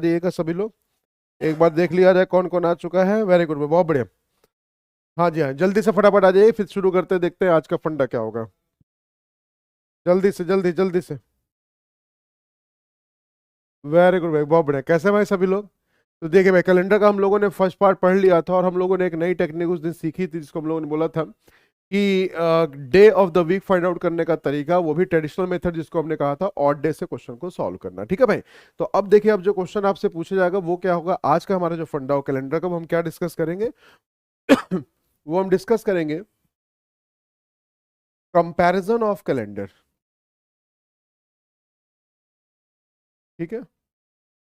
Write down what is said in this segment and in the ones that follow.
दिएगा सभी लोग, एक बार देख लिया जाए कौन कौन आ चुका है। वेरी गुड, बहुत बढ़िया। हाँ जी हाँ, जल्दी से फटाफट आ जाइए, फिर शुरू करते हैं, देखते हैं आज का फंडा क्या होगा। जल्दी से जल्दी जल्दी से। वेरी गुड भाई, बहुत बढ़िया। कैसे भाई सभी लोग? तो देखिए भाई, कैलेंडर का हम लोगों ने फर्स्ट पार्ट पढ़ लिया था, और हम लोगों ने एक नई टेक्निक उस दिन सीखी थी, जिसको हम लोगों ने बोला था कि day of the week find out करने का तरीका, वो भी ट्रेडिशनल मेथड, जिसको हमने कहा था ऑड डे से क्वेश्चन को सॉल्व करना। ठीक है भाई? तो अब देखिए, अब जो क्वेश्चन आपसे पूछा जाएगा वो क्या होगा। आज का हमारा जो फंडा हो कैलेंडर का, वो हम क्या डिस्कस करेंगे वो हम डिस्कस करेंगे कंपैरिजन ऑफ कैलेंडर। ठीक है?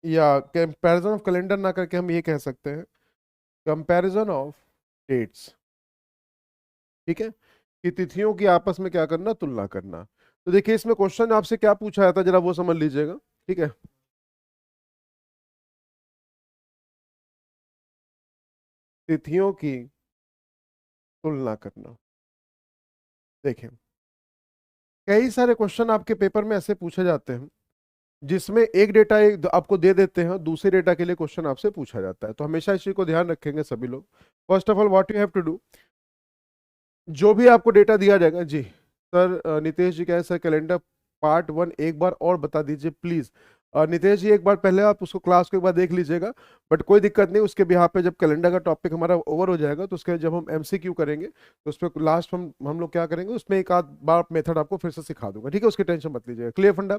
या कंपैरिजन ऑफ कैलेंडर ना करके हम ये कह सकते हैं कंपैरिजन ऑफ डेट्स। ठीक है? कि तिथियों की आपस में क्या करना, तुलना करना। तो देखिए, इसमें क्वेश्चन आपसे क्या पूछा जाता है, जरा वो समझ लीजिएगा। ठीक है? तिथियों की तुलना करना। देखिए, कई सारे क्वेश्चन आपके पेपर में ऐसे पूछे जाते हैं जिसमें एक डेटा एक आपको दे देते हैं, दूसरे डेटा के लिए क्वेश्चन आपसे पूछा जाता है। तो हमेशा इस चीज को ध्यान रखेंगे सभी लोग। First of all what you have to do, जो भी आपको डेटा दिया जाएगा जी। सर नितेश जी कह सर कैलेंडर पार्ट 1 एक बार और बता दीजिए प्लीज। नितेश जी, एक बार पहले आप उसको क्लास को एक बार देख लीजिएगा, बट कोई दिक्कत नहीं। उसके बिहाफ पे जब कैलेंडर का टॉपिक हमारा ओवर हो जाएगा, तो उसके जब हम एमसीक्यू करेंगे, तो उस पर लास्ट हम लोग क्या करेंगे, उसमें एक आध बार मेथड आपको फिर से सिखा दूंगा। ठीक है? उसकी टेंशन मत लीजिएगा। क्लियर फंडा?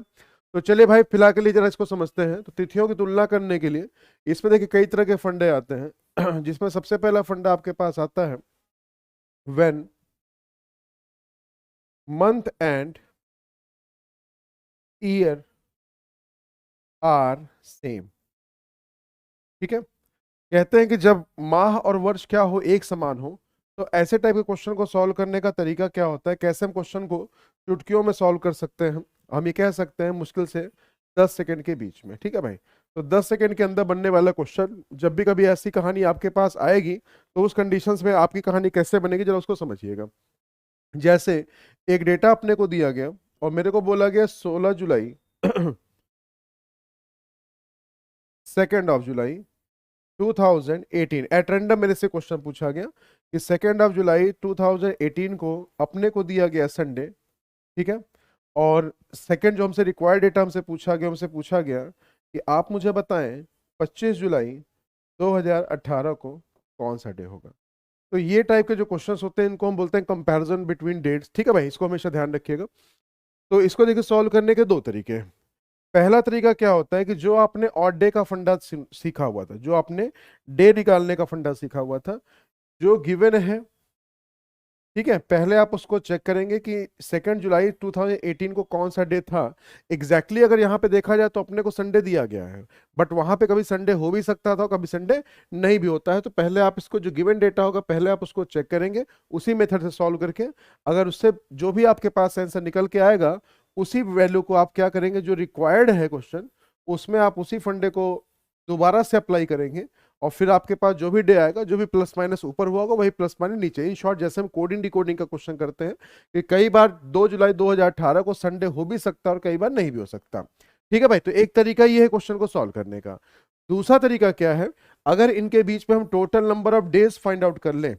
तो चलिए भाई, फिलहाल के लिए जरा इसको समझते हैं। तो तिथियों की तुलना करने के लिए इसमें देखिए कई तरह के फंडे आते हैं जिसमें सबसे पहला फंडा आपके पास आता है when month and year are same। ठीक है? कहते हैं कि जब माह और वर्ष क्या हो, एक समान हो, तो ऐसे टाइप के क्वेश्चन को सॉल्व करने का तरीका क्या होता है, कैसे हम क्वेश्चन को चुटकियों में सॉल्व कर सकते हैं। हम ये कह सकते हैं मुश्किल से 10 सेकंड के बीच में। ठीक है भाई? तो 10 सेकंड के अंदर बनने वाला क्वेश्चन, जब भी कभी ऐसी कहानी आपके पास आएगी, तो उस कंडीशंस में आपकी कहानी कैसे बनेगी, जरा उसको समझिएगा। जैसे एक डेटा अपने को दिया गया, और मेरे को बोला गया 16 जुलाई 2 जुलाई 2018, एट रैंडम मेरे से क्वेश्चन पूछा गया कि 2 जुलाई 2018 को अपने को दिया गया संडे। ठीक है? और सेकंड जो हमसे रिक्वायर्ड डेटा हमसे पूछा गया कि आप मुझे बताएं 25 जुलाई 2018 को कौन सा डे होगा। तो ये टाइप के जो क्वेश्चंस होते हैं, इनको हम बोलते हैं कंपैरिजन बिटवीन डेट्स। ठीक है भाई? इसको हमेशा ध्यान रखिएगा। तो इसको देखिए, सॉल्व करने के दो तरीके हैं। पहला तरीका क्या होता है कि जो आपने ऑड डे का फंडा सीखा हुआ था, जो आपने डे निकालने का फंडा सीखा हुआ था, जो गिवन है, ठीक है, पहले आप उसको चेक करेंगे कि 2 जुलाई 2018 को कौन सा डे था। एग्जैक्टली अगर यहाँ पे देखा जाए तो अपने को संडे दिया गया है, बट वहां पे कभी संडे हो भी सकता था, कभी संडे नहीं भी होता है। तो पहले आप इसको, जो गिवन डेटा होगा, पहले आप उसको चेक करेंगे उसी मेथड से सॉल्व करके। अगर उससे जो भी आपके पास आंसर निकल के आएगा, उसी वैल्यू को आप क्या करेंगे, जो रिक्वायर्ड है क्वेश्चन, उसमें आप उसी फंडे को दोबारा से अप्लाई करेंगे, और फिर आपके पास जो भी डे आएगा, जो भी प्लस माइनस ऊपर हुआ होगा, वही प्लस माइनस नीचे। इन शॉर्ट, जैसे हम कोडिंग डिकोडिंग का क्वेश्चन करते हैं कि कई बार 2 जुलाई 2018 को संडे हो भी सकता है और कई बार नहीं भी हो सकता। ठीक है भाई? तो एक तरीका ये है क्वेश्चन को सॉल्व करने का। दूसरा तरीका क्या है, अगर इनके बीच में हम total number of days find out कर लें,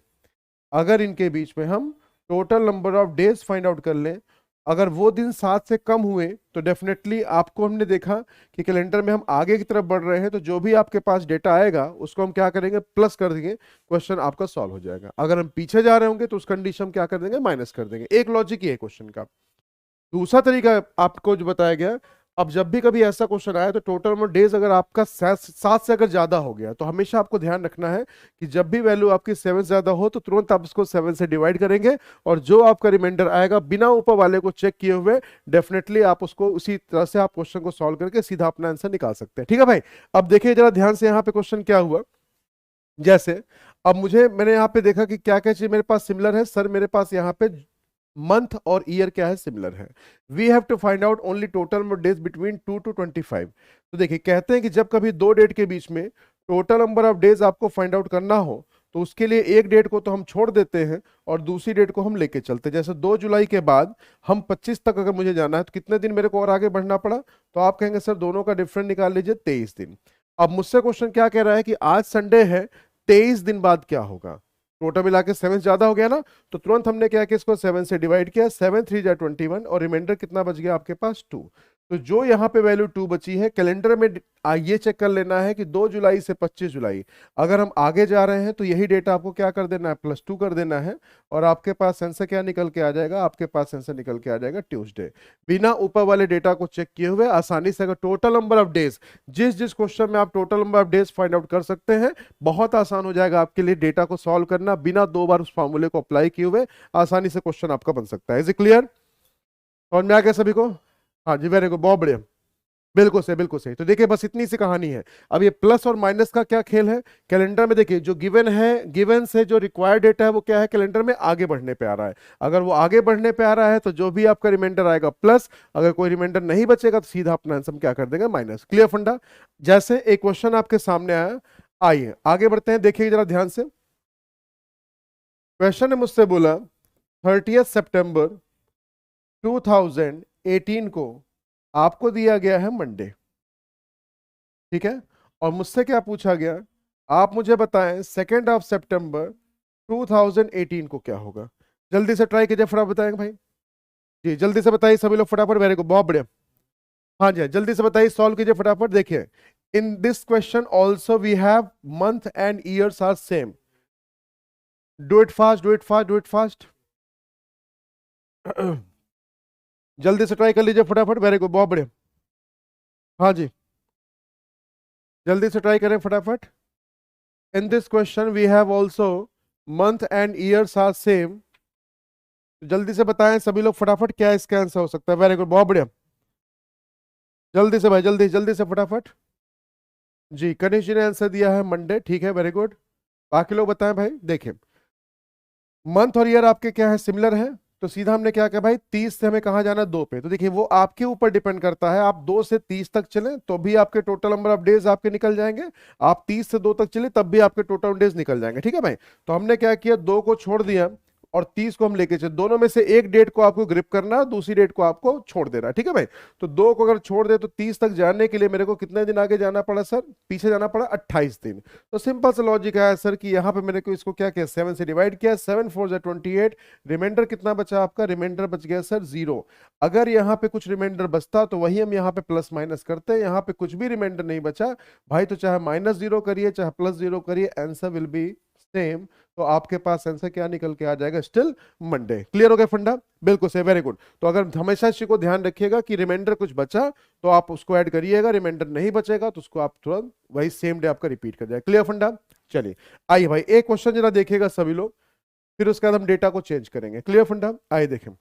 अगर इनके बीच में हम total number of days find out कर लें, अगर वो दिन 7 से कम हुए, तो डेफिनेटली आपको, हमने देखा कि कैलेंडर में हम आगे की तरफ बढ़ रहे हैं, तो जो भी आपके पास डेटा आएगा उसको हम क्या करेंगे, प्लस कर देंगे, क्वेश्चन आपका सॉल्व हो जाएगा। अगर हम पीछे जा रहे होंगे तो उस कंडीशन हम क्या कर देंगे, माइनस कर देंगे। एक लॉजिक ये है क्वेश्चन का। दूसरा तरीका आपको जो बताया गया, अब जब भी कभी ऐसा क्वेश्चन आया, तो टोटल नंबर डेज अगर आपका 7 से अगर ज्यादा हो गया, तो हमेशा आपको ध्यान रखना है कि जब भी वैल्यू आपकी 7 से ज्यादा हो, तो तुरंत आप इसको 7 से डिवाइड करेंगे, और जो आपका रिमाइंडर आएगा बिना ऊपर वाले को चेक किए हुए, डेफिनेटली आप उसको उसी तरह से आप क्वेश्चन को सॉल्व करके सीधा अपना आंसर निकाल सकते हैं। ठीक है भाई? अब देखिए जरा ध्यान से, यहाँ पे क्वेश्चन क्या हुआ। जैसे अब मैंने यहाँ पे देखा कि क्या क्या चीज मेरे पास सिमिलर है। सर मेरे पास यहाँ पे मंथ और ईयर क्या है, सिमिलर है। We have to find out only total number days between 2 to 25। तो देखिए, कहते हैं कि जब कभी दो डेट के बीच में टोटल नंबर ऑफ डेज आपको फाइंड आउट करना हो, तो उसके लिए एक डेट को तो हम छोड़ देते हैं और दूसरी डेट को हम लेके चलते हैं। जैसे 2 जुलाई के बाद हम 25 तक अगर मुझे जाना है, तो कितने दिन मेरे को और आगे बढ़ना पड़ा, तो आप कहेंगे सर दोनों का डिफरेंस निकाल लीजिए, 23 दिन। अब मुझसे क्वेश्चन क्या कह रहा है कि आज संडे है, 23 दिन बाद क्या होगा। टोटल मिला के 7 ज्यादा हो गया ना, तो तुरंत हमने क्या किया, इसको 7 से डिवाइड किया, 7 3 जा 21 और रिमाइंडर कितना बच गया आपके पास 2। तो जो यहाँ पे वैल्यू 2 बची है, कैलेंडर में ये चेक कर लेना है कि 2 जुलाई से 25 जुलाई, अगर हम आगे जा रहे हैं तो यही डेटा आपको क्या कर देना है, +2 कर देना है, और आपके पास आंसर क्या निकल के आ जाएगा, आपके पास आंसर निकल के आ जाएगा ट्यूसडे। बिना ऊपर वाले डेटा को चेक किए हुए आसानी से अगर टोटल नंबर ऑफ डेज, जिस जिस क्वेश्चन में आप total number of days find out कर सकते हैं, बहुत आसान हो जाएगा आपके लिए डेटा को सॉल्व करना, बिना 2 बार उस फॉर्मूले को अप्लाई किए हुए आसानी से क्वेश्चन आपका बन सकता है। Is it clear? समझ में आ गया सभी को? हाँ जी, वेरी गुड, बहुत बढ़िया, बिल्कुल सही, बिल्कुल सही। तो देखिए बस इतनी सी कहानी है। अब ये प्लस और माइनस का क्या खेल है, कैलेंडर में देखिए जो गिवन है, गिवन से जो रिक्वायर्ड डेटा है वो क्या है, कैलेंडर में आगे बढ़ने पे आ रहा है। अगर वो आगे बढ़ने पे आ रहा है तो जो भी आपका रिमाइंडर आएगा प्लस, अगर कोई रिमाइंडर नहीं बचेगा तो सीधा अपना आंसर क्या कर देंगे, माइनस। क्लियर फंडा? जैसे एक क्वेश्चन आपके सामने आया, आइए आगे बढ़ते हैं, देखिए जरा ध्यान से। क्वेश्चन ने मुझसे बोला 30 सितंबर 2018 को आपको दिया गया है मंडे, ठीक है, और मुझसे क्या पूछा गया, आप मुझे बताएं 2 सितंबर 2018 को क्या होगा। जल्दी से ट्राई कीजिए, फटाफट बताएंगे भाई जी, जल्दी से बताइए सभी लोग फटाफट, वेरी गुड, बहुत बढ़िया। हाँ जी, जल्दी से बताइए, सॉल्व कीजिए फटाफट। देखिए in this question also we have month and years are same. Do it fast, do it fast, do it fast. जल्दी से ट्राई कर लीजिए फटाफट, वेरी गुड, बहुत बढ़िया। हाँ जी, जल्दी से ट्राई करें फटाफट। In this question we have also month and years are same. जल्दी से बताएं सभी लोग फटाफट, क्या इसका आंसर हो सकता है। वेरी गुड, बहुत बढ़िया, जल्दी से भाई, जल्दी जल्दी से फटाफट। जी, कनिष्क जी ने आंसर दिया है मंडे, ठीक है, वेरी गुड। बाकी लोग बताएं भाई। देखिए मंथ और ईयर आपके क्या है, सिमिलर है, तो सीधा हमने क्या किया भाई, 30 से हमें कहाँ जाना, 2 पे। तो देखिए वो आपके ऊपर डिपेंड करता है, आप 2 से 30 तक चलें तो भी आपके टोटल नंबर ऑफ डेज आपके निकल जाएंगे, आप 30 से 2 तक चले तब भी आपके टोटल डेज निकल जाएंगे, ठीक है भाई। तो हमने क्या किया, 2 को छोड़ दिया और 30 को हम लेके चले, दोनों में से एक डेट को आपको ग्रिप करना है, दूसरी डेट को आपको छोड़ देना है, ठीक है भाई। तो 2 को अगर छोड़ दे तो 30 तक जाने के लिए मेरे को कितने दिन आगे जाना पड़ा सर, पीछे जाना पड़ा 28 दिन। तो सिंपल सा लॉजिक है सर कि यहाँ पे मैंने को इसको क्या किया, 7 से डिवाइड किया, 7 4 जा 28, रिमाइंडर कितना बचा आपका, रिमाइंडर बच गया सर 0। अगर यहाँ पे कुछ रिमाइंडर बचता तो वही हम यहाँ पे प्लस माइनस करते हैं, यहाँ पे कुछ भी रिमाइंडर नहीं बचा भाई, तो चाहे -0 करिए चाहे +0 करिए, आंसर विल बी सेम। तो आपके पास आंसर क्या निकल के आ जाएगा, स्टिल मंडे। क्लियर हो गया फंडा? बिल्कुल से, वेरी गुड। तो अगर हमेशा इसी को ध्यान रखिएगा कि रिमाइंडर कुछ बचा तो आप उसको ऐड करिएगा, रिमाइंडर नहीं बचेगा तो उसको आप तुरंत वही सेम डे आपका रिपीट कर जाए। क्लियर फंडा? चलिए आइए भाई, एक क्वेश्चन जरा देखिएगा सभी लोग, फिर उसके बाद हम डेटा को चेंज करेंगे। क्लियर फंडा? आइए देखें,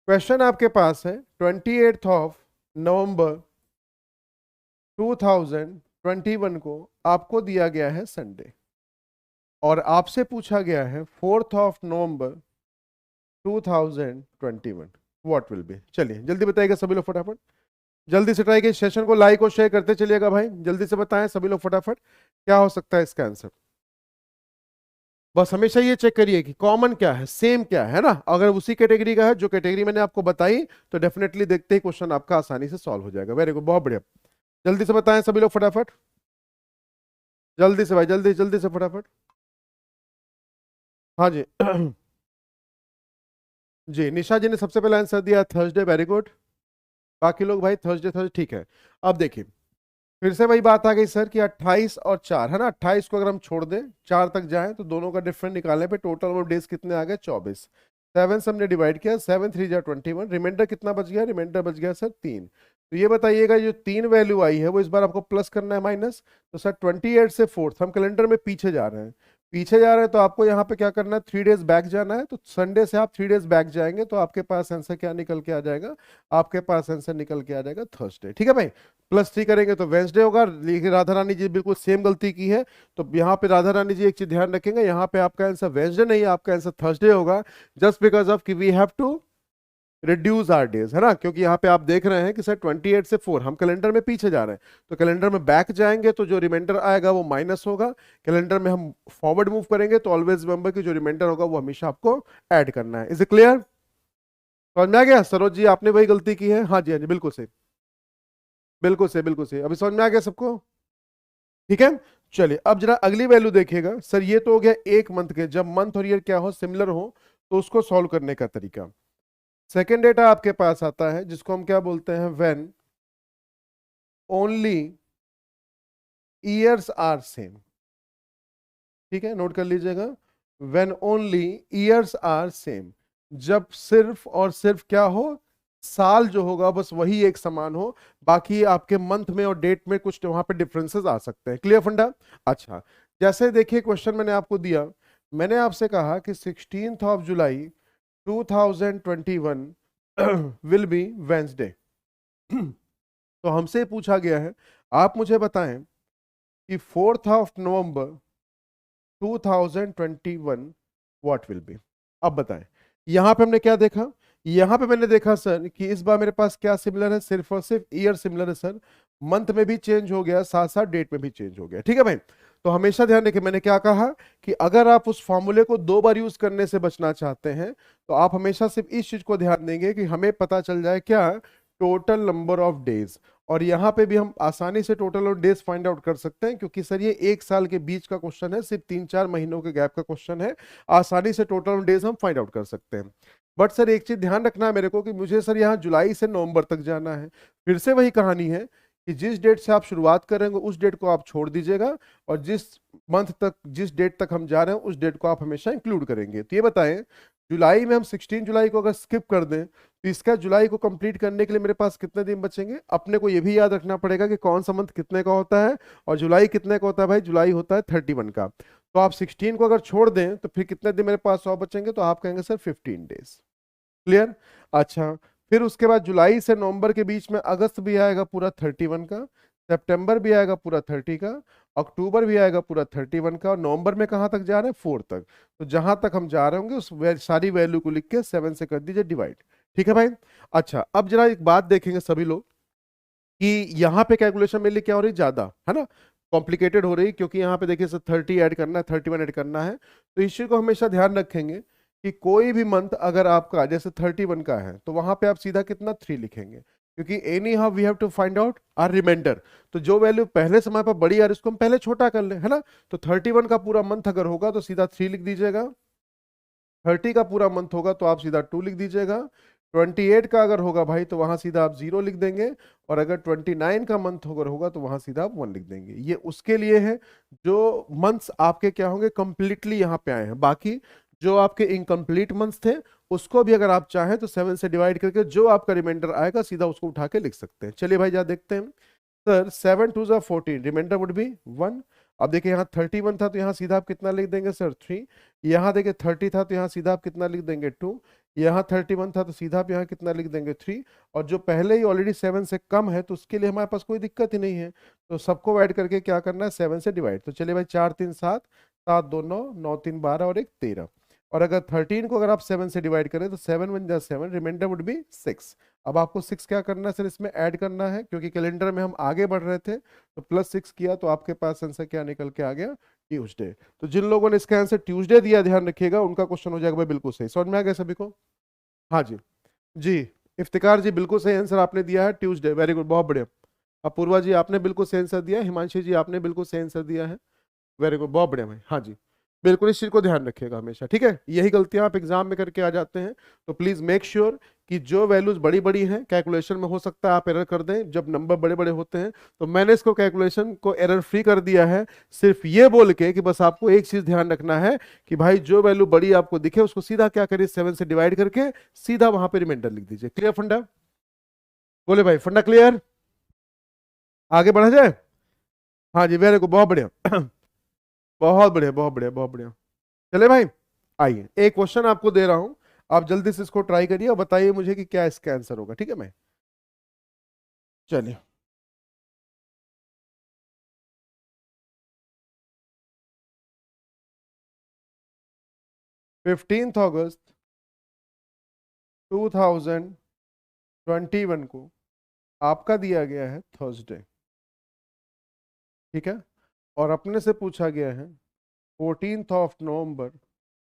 क्वेश्चन आपके पास है 28 नवंबर 2021 को आपको दिया गया है संडे, और आपसे पूछा गया है 4 नवंबर 2021 व्हाट विल बी। चलिए जल्दी बताइएगा सभी लोग फटाफट, जल्दी से ट्राई कीजिए, सेशन को लाइक और शेयर करते चलिएगा भाई, जल्दी से बताएं सभी लोग फटाफट क्या हो सकता है इसका आंसर। बस हमेशा ये चेक करिए कि कॉमन क्या है, सेम क्या है ना, अगर उसी कैटेगरी का है जो कैटेगरी मैंने आपको बताई तो डेफिनेटली देखते ही क्वेश्चन आपका आसानी से सॉल्व हो जाएगा। वेरी गुड, बहुत बढ़िया, जल्दी से बताएं सभी लोग फटाफट, जल्दी से भाई, जल्दी जल्दी से फटाफट। हाँ जी जी, निशा जी ने सबसे पहले आंसर दिया थर्सडे, वेरी गुड। बाकी लोग भाई थर्सडे थर्सडे, ठीक है। अब देखिए फिर से वही बात आ गई सर कि 28 और 4 है ना, 28 को अगर हम छोड़ दें 4 तक जाएं तो दोनों का डिफरेंस निकालने पे टोटल नंबर ऑफ डेज कितने आ गए, 24। 7 से हमने डिवाइड किया, 7 3 जा 21, रिमाइंडर कितना बच गया, रिमाइंडर बच गया सर 3। तो ये बताइएगा जो 3 वैल्यू आई है वो इस बार आपको प्लस करना है माइनस, तो सर 28 से 4 हम कैलेंडर में पीछे जा रहे हैं, पीछे जा रहे हैं तो आपको यहाँ पे क्या करना है, 3 डेज बैक जाना है, तो संडे से आप 3 डेज बैक जाएंगे तो आपके पास आंसर क्या निकल के आ जाएगा, आपके पास आंसर निकल के आ जाएगा थर्सडे, ठीक है भाई। +3 करेंगे तो वेंसडे होगा, लेकिन राधा रानी जी बिल्कुल सेम गलती की है, तो यहाँ पे राधा रानी जी एक चीज ध्यान रखेंगे, यहाँ पे आपका आंसर वेंसडे नहीं, आपका आंसर थर्सडे होगा, जस्ट बिकॉज ऑफ कि we have to reduce our days, है ना, क्योंकि यहाँ पे आप देख रहे हैं कि सर 28 से 4 हम कैलेंडर में पीछे जा रहे हैं, तो कैलेंडर में बैक जाएंगे तो जो रिमाइंडर आएगा वो माइनस होगा, कैलेंडर में हम फॉरवर्ड मूव करेंगे तो ऑलवेज रिमेंबर कि जो रिमाइंडर होगा वो हमेशा आपको ऐड करना है। Is it clear? समझ में आ गया? सरोज जी आपने वही गलती की है, हाँ जी हाँ जी, बिल्कुल सही, बिल्कुल सही, बिल्कुल सही, अभी समझ में आ गया सबको? ठीक है। चलिए अब जरा अगली वैल्यू देखिएगा सर, ये तो हो गया एक मंथ के, जब मंथ और ईयर क्या हो, सिमिलर हो, तो उसको सॉल्व करने का तरीका। सेकेंड डेटा आपके पास आता है जिसको हम क्या बोलते हैं, when only years are same. ठीक है, नोट कर लीजिएगा, when only years are same, जब सिर्फ और सिर्फ क्या हो, साल जो होगा बस वही एक समान हो, बाकी आपके मंथ में और डेट में कुछ वहां पे डिफरेंसेस आ सकते हैं। क्लियर फंडा? अच्छा, जैसे देखिए क्वेश्चन मैंने आपको दिया, मैंने आपसे कहा कि 16th of July 2021 will be Wednesday. तो हमसे पूछा गया है, आप मुझे बताएं कि 4th of November 2021 what will B. अब बताएं, यहां पे हमने क्या देखा, यहां पे मैंने देखा सर कि इस बार मेरे पास क्या सिमिलर है, सिर्फ और सिर्फ ईयर सिमिलर है सर, मंथ में भी चेंज हो गया, साथ साथ डेट में भी चेंज हो गया। ठीक है भाई, तो हमेशा ध्यान रखिए, मैंने क्या कहा कि अगर आप उस फॉर्मूले को दो बार यूज करने से बचना चाहते हैं तो आप हमेशा सिर्फ इस चीज को ध्यान देंगे कि हमें पता चल जाए क्या, टोटल नंबर ऑफ डेज। और यहां पे भी हम आसानी से total of days find out कर सकते हैं, क्योंकि सर ये एक साल के बीच का क्वेश्चन है, सिर्फ 3-4 महीनों के गैप का क्वेश्चन है, आसानी से टोटल ऑफ डेज हम फाइंड आउट कर सकते हैं। बट सर एक चीज ध्यान रखना है मेरे को कि मुझे सर यहाँ जुलाई से नवंबर तक जाना है। फिर से वही कहानी है कि जिस डेट से आप शुरुआत करेंगे उस डेट को आप छोड़ दीजिएगा, और जिस मंथ तक, जिस डेट तक हम जा रहे हैं उस डेट को आप हमेशा इंक्लूड करेंगे। तो ये बताएं, जुलाई में हम 16 जुलाई को अगर स्किप कर दें तो इसका जुलाई को कंप्लीट करने के लिए मेरे पास कितने दिन बचेंगे। अपने को ये भी याद रखना पड़ेगा कि कौन सा मंथ कितने का होता है और जुलाई कितने का होता है। भाई जुलाई होता है 31 का, तो आप 16 को अगर छोड़ दें तो फिर कितने दिन मेरे पास और बचेंगे, तो आप कहेंगे सर 15 डेज। क्लियर? अच्छा, फिर उसके बाद जुलाई से नवंबर के बीच में अगस्त भी आएगा पूरा 31 का, सितंबर भी आएगा पूरा 30 का, अक्टूबर भी आएगा पूरा 31 का, और नवंबर में कहां तक जा रहे हैं, 4 तक। तो जहां तक हम जा रहे होंगे उस सारी वैल्यू को लिख के 7 से कर दीजिए डिवाइड। ठीक है भाई? अच्छा, अब जरा एक बात देखेंगे सभी लोग कि यहाँ पे कैलकुलेशन मेरे लिए क्या हो रही है, ज्यादा है ना, कॉम्प्लिकेटेड हो रही, क्योंकि यहाँ पे देखिए सर 30 ऐड करना है, 31 ऐड करना है। तो इस चीज को हमेशा ध्यान रखेंगे कि कोई भी मंथ अगर आपका जैसे 31 का है तो वहां पे आप सीधा कितना 3 लिखेंगे, क्योंकि anyhow we have to find out our remainder. तो जो वैल्यू पहले समय पर बड़ी आ रही है उसको हम पहले छोटा कर ले, है ना। तो 31 का पूरा मंथ अगर होगा तो सीधा 3 लिख दीजिएगा, 30 का पूरा मंथ होगा तो आप सीधा 2 लिख दीजिएगा, 28 का अगर होगा भाई तो वहां सीधा आप 0 लिख देंगे, और अगर 29 का मंथ अगर होगा तो वहां सीधा आप 1 लिख देंगे। ये उसके लिए है जो मंथ्स आपके क्या होंगे, कंप्लीटली यहाँ पे आए हैं। बाकी जो आपके इनकम्प्लीट मंथ्स थे उसको भी अगर आप चाहें तो 7 से डिवाइड करके जो आपका रिमाइंडर आएगा सीधा उसको उठा के लिख सकते हैं। चलिए भाई जा देखते हैं। सर 7 2 जा 14, रिमाइंडर वुड बी 1। अब देखिए यहाँ 31 था तो यहाँ सीधा आप कितना लिख देंगे सर 3। यहाँ देखिए 30 था तो यहाँ सीधा आप कितना लिख देंगे 2। यहाँ 31 था तो सीधा आप यहाँ कितना लिख देंगे 3। और जो पहले ही ऑलरेडी 7 से कम है तो उसके लिए हमारे पास कोई दिक्कत ही नहीं है, तो सबको ऐड करके क्या करना है 7 से डिवाइड। तो चलिए भाई 4 3 7, 7 2 9, 9 3 12 और 1 13। और अगर 13 को अगर आप 7 से डिवाइड करें तो 7 1 जा 7, रिमाइंडर वुड बी 6। अब आपको 6 क्या करना है सर, इसमें ऐड करना है, क्योंकि कैलेंडर में हम आगे बढ़ रहे थे, तो +6 किया तो आपके पास आंसर क्या निकल के आ गया, ट्यूसडे। तो जिन लोगों ने इसका आंसर ट्यूसडे दिया ध्यान रखिएगा उनका क्वेश्चन हो जाएगा भाई बिल्कुल सही। समझ में आ गया सभी को? हाँ जी, जी इफ्तिकार जी बिल्कुल सही आंसर आपने दिया है, ट्यूसडे। वेरी गुड, बहुत बढ़िया। अपूर्वा जी आपने बिल्कुल सही आंसर दिया, हिमांशी जी आपने बिल्कुल सही आंसर दिया है, वेरी गुड, बहुत बढ़िया भाई। हाँ जी, बिल्कुल इस चीज को ध्यान रखिएगा हमेशा, ठीक है। यही गलतियां आप एग्जाम में करके आ जाते हैं, तो प्लीज मेक श्योर कि जो वैल्यूज बड़ी बड़ी हैं कैलकुलेशन में हो सकता है आप एरर कर दें जब नंबर बड़े बड़े होते हैं। तो मैंने इसको कैलकुलेशन को एरर फ्री कर दिया है, सिर्फ ये बोल के कि बस आपको एक चीज ध्यान रखना है कि भाई जो वैल्यू बड़ी आपको दिखे उसको सीधा क्या करिए 7 से डिवाइड करके सीधा वहां पे रिमाइंडर लिख दीजिए। क्लियर फंडा? बोले भाई फंडा क्लियर? आगे बढ़ा जाए? हाँ जी, वेरी गुड, बहुत बढ़िया बहुत बढ़िया बहुत बढ़िया बहुत बढ़िया। चले भाई, आइए एक क्वेश्चन आपको दे रहा हूं, आप जल्दी से इसको ट्राई करिए और बताइए मुझे कि क्या इसका आंसर होगा, ठीक है। मैं चलिए 15 अगस्त 2021 को आपका दिया गया है थर्सडे, ठीक है, और अपने से पूछा गया है 14 नवंबर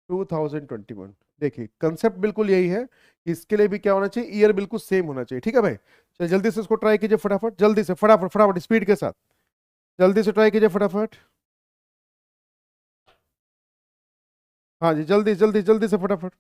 2021। देखिए कंसेप्ट बिल्कुल यही है कि इसके लिए भी क्या होना चाहिए, ईयर बिल्कुल सेम होना चाहिए, ठीक है भाई। चलिए जल्दी से इसको ट्राई कीजिए, फटाफट जल्दी से, फटाफट फटाफट स्पीड के साथ। जल्दी से ट्राई कीजिए फटाफट। हाँ जी, जल्दी जल्दी जल्दी से फटाफट।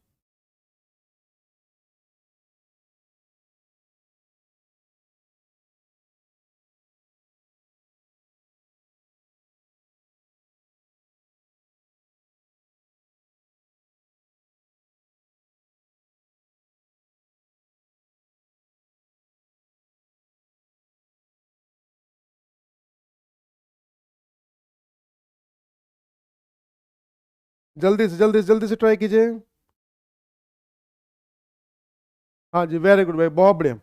जल्दी से जल्दी से जल्दी से ट्राई कीजिए। हाँ जी, वेरी गुड भाई, बहुत बढ़िया।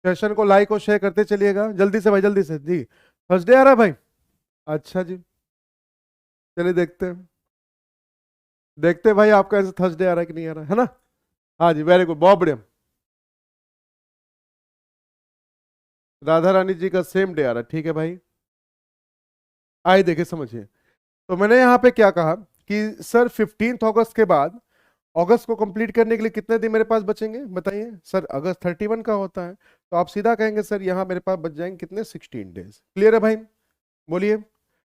सेशन को लाइक और शेयर करते चलिएगा, जल्दी से भाई, जल्दी से जी। फर्स्ट डे आ रहा है भाई? अच्छा जी, चलिए देखते हैं। देखते हैं भाई आपका ऐसे थर्सडे आ रहा है कि नहीं आ रहा है ना। हाँ जी, वेरी गुड, बहुत बढ़िया। राधा रानी जी का सेम डे आ रहा है, ठीक है भाई। आइए देखिए, समझिए। तो मैंने यहाँ पे क्या कहा कि सर 15 अगस्त के बाद अगस्त को कंप्लीट करने के लिए कितने दिन मेरे पास बचेंगे बताइए। सर अगस्त 31 का होता है, तो आप सीधा कहेंगे सर यहाँ मेरे पास बच जाएंगे कितने, 16 डेज। क्लियर है भाई? बोलिए।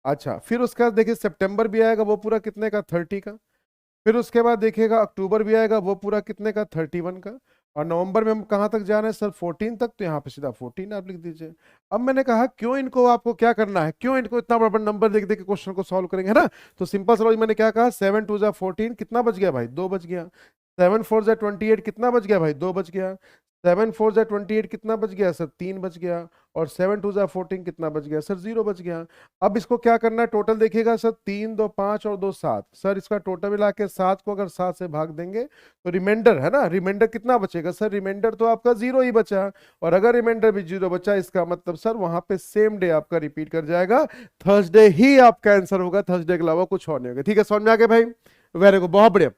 अच्छा, फिर उसका देखिए सितंबर भी आएगा, वो पूरा कितने का, 30 का। फिर उसके बाद देखिएगा अक्टूबर भी आएगा, वो पूरा कितने का, 31 का। और नवंबर में हम कहाँ तक जा रहे हैं सर, 14 तक, तो यहाँ पे सीधा 14 आप लिख दीजिए। अब मैंने कहा क्यों इनको, आपको क्या करना है, क्यों इनको इतना बड़ा नंबर देख देख के क्वेश्चन को सॉल्व करेंगे, है ना। तो सिंपल सा मैंने क्या कहा, 7 2 14, कितना बच गया भाई, 2 बच गया। 7 4 28, कितना बच गया भाई, 2 बच गया। 7 4 28, कितना बच गया सर, 3 बच गया। और 7 2 14, कितना बच गया सर, 0 बच गया। अब इसको क्या करना है, टोटल देखिएगा सर, 3 2 5 और 2 7, सर इसका टोटल मिला के 7 को अगर 7 से भाग देंगे तो रिमाइंडर है ना, रिमाइंडर कितना बचेगा सर, रिमाइंडर तो आपका 0 ही बचा। और अगर रिमाइंडर भी 0 बचा, इसका मतलब सर वहां पे सेम डे आपका रिपीट कर जाएगा, थर्सडे ही आपका आंसर होगा, थर्सडे के अलावा कुछ और नहीं होगा। ठीक है, समझ में आ गया भाई? वेरी गुड, बहुत बढ़िया।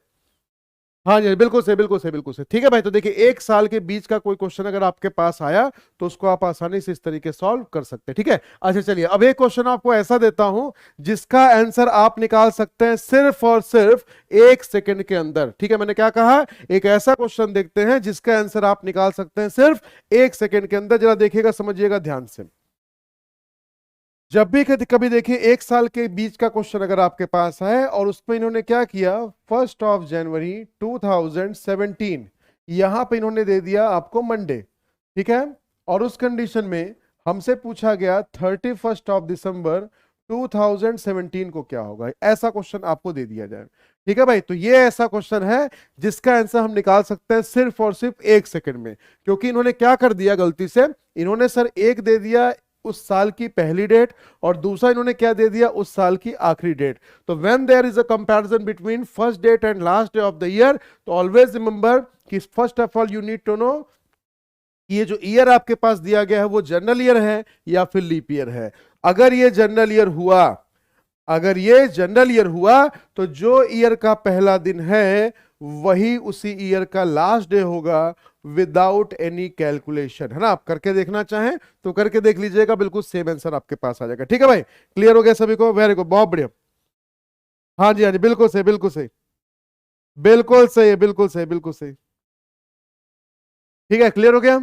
हाँ जी, बिल्कुल सही, बिल्कुल सही, बिल्कुल सही। ठीक है भाई, तो देखिए एक साल के बीच का कोई क्वेश्चन अगर आपके पास आया तो उसको आप आसानी से इस तरीके सॉल्व कर सकते हैं। ठीक है, अच्छा चलिए, अब एक क्वेश्चन आपको ऐसा देता हूं जिसका आंसर आप निकाल सकते हैं सिर्फ और सिर्फ 1 सेकंड के अंदर। ठीक है, मैंने क्या कहा, एक ऐसा क्वेश्चन देखते हैं जिसका आंसर आप निकाल सकते हैं सिर्फ 1 सेकंड के अंदर। जरा देखिएगा, समझिएगा ध्यान से। जब भी कभी कभी देखिए 1 साल के बीच का क्वेश्चन अगर आपके पास है और उसमें इन्होंने क्या किया, 1 जनवरी 2017 यहां पे इन्होंने दे दिया आपको मंडे। ठीक है, और उस कंडीशन में हमसे पूछा गया 31 दिसंबर 2017 को क्या होगा, ऐसा क्वेश्चन आपको दे दिया जाए। ठीक है भाई, तो ये ऐसा क्वेश्चन है जिसका आंसर हम निकाल सकते हैं सिर्फ और सिर्फ 1 सेकंड में। क्योंकि इन्होंने क्या कर दिया गलती से, इन्होंने सर एक दे दिया उस साल की पहली डेट, और दूसरा इन्होंने क्या दे दिया, उस साल की आखिरी डेट। तो when there is a comparison between first date and last day of the year, तो ऑलवेज रिमेंबर कि first of all you need to know ये जो ईयर आपके पास दिया गया है वो जनरल ईयर है या फिर लीप ईयर है। अगर ये जनरल ईयर हुआ, अगर ये जनरल ईयर हुआ तो जो ईयर का पहला दिन है वही उसी ईयर का लास्ट डे होगा, विदाउट एनी कैलकुलेशन, है ना। आप करके देखना चाहें तो करके देख लीजिएगा, बिल्कुल सेम आंसर आपके पास आ जाएगा। ठीक है भाई, क्लियर हो गया सभी को? वेरी गुड, बहुत बढ़िया। हाँ जी, हाँ जी, बिल्कुल सही, बिल्कुल सही, बिल्कुल सही है, बिल्कुल सही, बिल्कुल सही। ठीक है, क्लियर हो गया?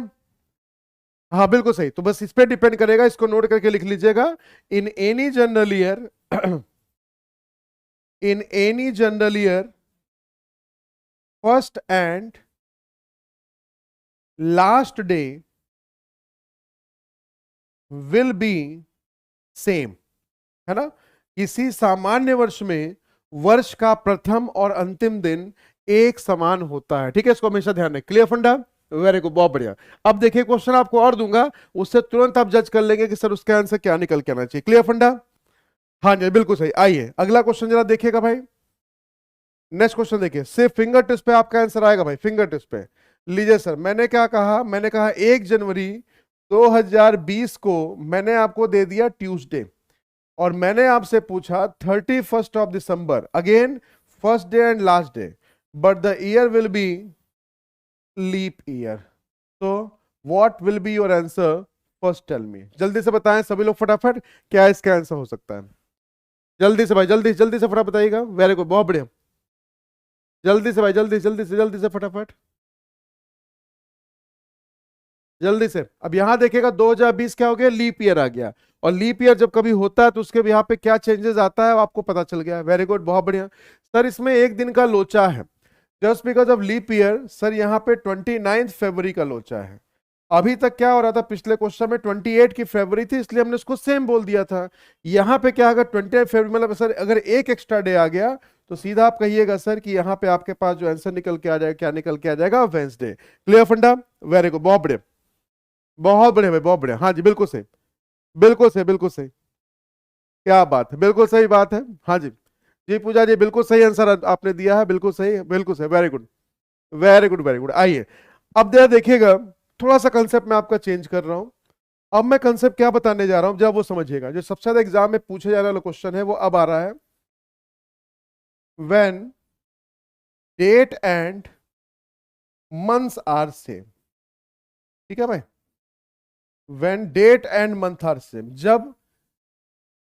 हाँ बिल्कुल सही। तो बस इस पे डिपेंड करेगा, इसको नोट करके लिख लीजिएगा। In any general year in any general year first and last day will be same, है ना। किसी सामान्य वर्ष में वर्ष का प्रथम और अंतिम दिन एक समान होता है। ठीक है, इसको हमेशा ध्यान रखें। क्लियर फंडा? वेरी गुड, बहुत बढ़िया। अब देखिए क्वेश्चन आपको और दूंगा, उससे तुरंत आप जज कर लेंगे कि सर उसका आंसर क्या निकल के आना चाहिए। क्लियर फंडा? हाँ जी, बिल्कुल सही। आइए अगला क्वेश्चन जरा देखिएगा भाई। नेक्स्ट क्वेश्चन देखिए, सिर्फ फिंगर टिप्स पे आपका आंसर आएगा भाई, फिंगर टिप्स पे। लीजिए सर, मैंने क्या कहा, मैंने कहा 1 जनवरी 2020 को मैंने आपको दे दिया ट्यूसडे, और मैंने आपसे पूछा 31 दिसंबर, again first day and last day, but the year will be leap year. तो what will be your answer, first tell me, जल्दी से बताएं सभी लोग फटाफट, क्या इसका आंसर हो सकता है। जल्दी से भाई, जल्दी जल्दी से फटाफट बताइएगा। वेरी गुड, बहुत बढ़िया। जल्दी से भाई, जल्दी जल्दी से, जल्दी से फटाफट, जल्दी से। अब यहां देखिएगा 2020 क्या हो गया, लीप ईयर आ गया। और लीप ईयर जब कभी होता है तो उसके यहाँ पे क्या चेंजेस आता है वो आपको पता चल गया। वेरी गुड, बहुत बढ़िया सर। इसमें एक दिन का लोचा है just because of leap year. Sir यहाँ पे 29 फरवरी का लोचा है। अभी तक क्या हो रहा था, पिछले क्वेश्चन में 28 की फरवरी थी इसलिए हमने उसको सेम बोल दिया था। यहाँ पे क्या, अगर 28 फरवरी मतलब सर अगर एक एक्स्ट्रा डे आ गया तो सीधा आप कहिएगा सर कि यहाँ पे आपके पास जो आंसर निकल के आ जाएगा, क्या निकल के आ जाएगा, वेंसडे। क्लियर फंडा? वेरी गुड, बहुत बढ़िया, बहुत बढ़िया भाई, बहुत बढ़िया। हाँ जी, बिल्कुल सही, बिल्कुल सही, बिल्कुल सही। क्या बात है, बिल्कुल सही बात है। हाँ जी, जी पूजा जी, बिल्कुल सही आंसर आपने दिया है, बिल्कुल सही, बिल्कुल सही। Very good, very good, very good. आइए अब जरा देखिएगा, थोड़ा सा कंसेप्ट मैं आपका चेंज कर रहा हूं। अब मैं कंसेप्ट क्या बताने जा रहा हूं, जब वो समझिएगा। जो सबसे ज्यादा एग्जाम में पूछे जाने वाला क्वेश्चन है वो अब आ रहा है। When date and months are same. ठीक है भाई, when date and month are same, जब